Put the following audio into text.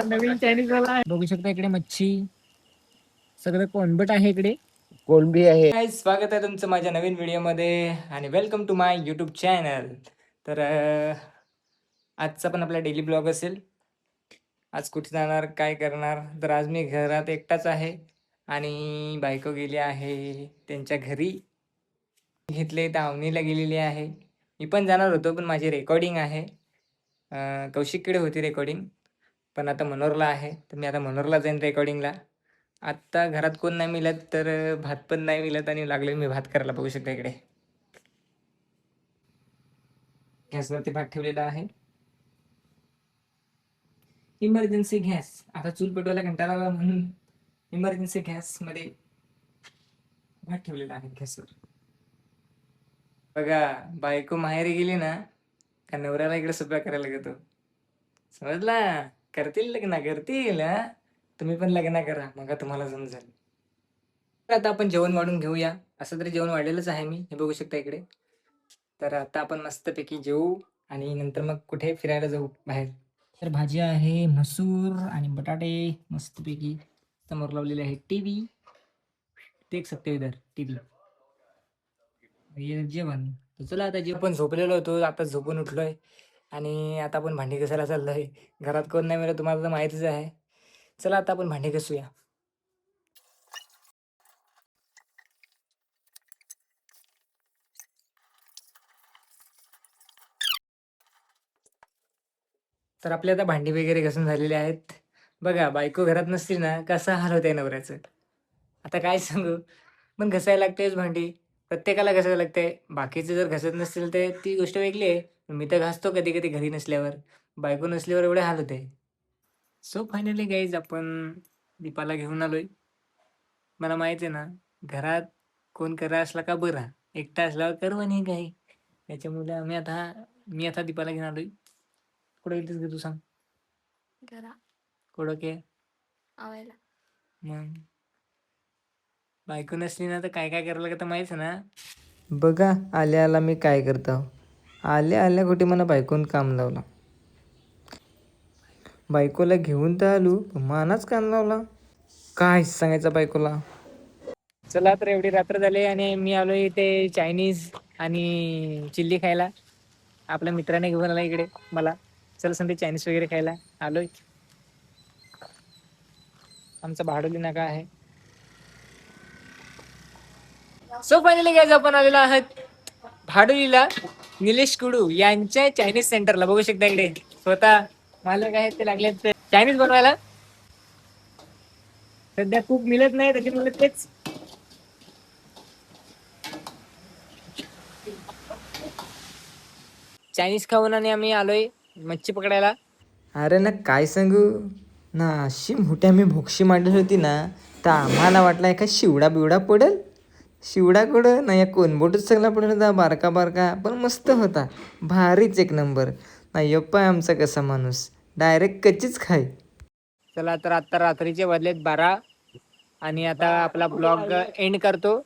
नवीन Chinese वाला आहे. बघू शकता इकडे मच्छी सगळं कोणबट आहे इकडे, कोळंबी आहे. स्वागत आहे तुमचं माझ्या नवीन व्हिडिओमध्ये आणि welcome to my YouTube channel. तर आजचा पण आपला डेली ब्लॉग असेल. आज कुठे जाणार, काय करणार, तर आज मी घरात एकटाच आहे आणि बायको गेली आहे त्यांच्या घरी. घेतले दावणीला गेलेली आहे. मी पण जाणार होतो पण माझी रेकॉर्डिंग आहे. कौशिककडे होती रेकॉर्डिंग, पण आता मनोरला आहे, तर मी आता मनोरला जाईन रेकॉर्डिंगला. आत्ता घरात कोण नाही मिळत, तर भात पण नाही मिळत आणि लागले मी भात करायला. बघू शकता इकडे गॅसवरती भात ठेवलेला आहे. Emergency gas. आता चूल पेटवायला कंटाळा आला म्हणून इमर्जन्सी गॅसमध्ये भात ठेवलेला आहे गॅसवर. बघा, बायको माहेरी गेली ना का नवऱ्याला इकडे स्वयंपाक करायला लागतो. समजला? करतील लग्न, करतील. तुम्ही पण लग्न करा, मग तुम्हाला समजेल. तर आता आपण जेवण वाढून घेऊया. असं तरी जेवण वाढलेलंच आहे मी, हे बघू शकता इकडे. तर आता आपण मस्तपैकी जेवू आणि नंतर मग कुठे फिरायला जाऊ बाहेर. तर भाजी आहे मसूर आणि बटाटे मस्तपैकी समोर लावलेले आहे. टीव्ही देख सकते हो इधर टीव्ही. हे जेवण. तर चला आता जेवण. पण झोपलेलो होतो, आता झोपून उठलोय आणि आता आपण भांडी घासायला चाललोय. घरात कोण नाही मिळत, तुम्हाला तर माहितीच आहे. चला आता आपण भांडी घासूया. तर आपले आता भांडी वगैरे घासून झालेले आहेत. बघा, बायको घरात नसली ना कसं हाल होतंय नवऱ्याचं. आता काय सांगू, पण घसायला लागतेच भांडी. प्रत्येकाला घसायला लागते. बाकीचे जर घसत नसतील तर ती गोष्ट वेगळी आहे. मी तर घासतो कधी कधी घरी नसल्यावर. बायको नसल्यावर एवढे हाल होते. सो फायनली गाईज आपण दीपाला घेऊन आलोय. मला माहिती आहे ना, घरात कोण करा असला का बरा, एकटा असल्यावर करवा नाही काही. त्याच्यामुळे मी आता दीपाला घेऊन आलोय. कुठे गेलतीस ग तू, सांग? घरा कुठं के आवायला. मग बायको नसली ना तर काय काय करायला लागतं माहिती ना. बघा आल्या आल्या मी काय करतो. आल्या आल्या कुठे मला बायकोन काम लावला. बायकोला घेऊन तर आलो, मानाच काम लावला. काय सांगायचं बायकोला. चला तर एवढी रात्र झाली आणि मी आलोय इथे चायनीज आणि चिल्ली खायला. आपल्या मित्राने घेऊन आला इकडे मला. चल संडे चायनीज वगैरे खायला आलोय. आमचा भाडोली नाका आहे. सो फायनली गाईज आपण आलेलो आहात भाडोलीला निलेश कुडू यांच्या चायनीज सेंटरला. बघू शकता इकडे स्वतः मालक आहेत ते लागले चायनीज बनवायला. सध्या खूप मिळत नाही त्याच्यामुळे तेच चायनीज खाऊन आणि आम्ही आलोय मच्छी पकडायला. अरे ना काय सांगू ना, अशी मोठी आम्ही भोक्षी मांडली होती ना, तर आम्हाला वाटला एका शिवडा बिवडा पडेल. शिवडा कुठं ना, या कोणबोटच सगळा पडेल होता, बारका बारका पण मस्त होता. भारीच एक नंबर. ना यप्पा आमचा कसा माणूस डायरेक्ट कच्चीच खाय. चला तर आता रात्रीचे वाजलेत 12 आणि आता आपला ब्लॉग एंड करतो.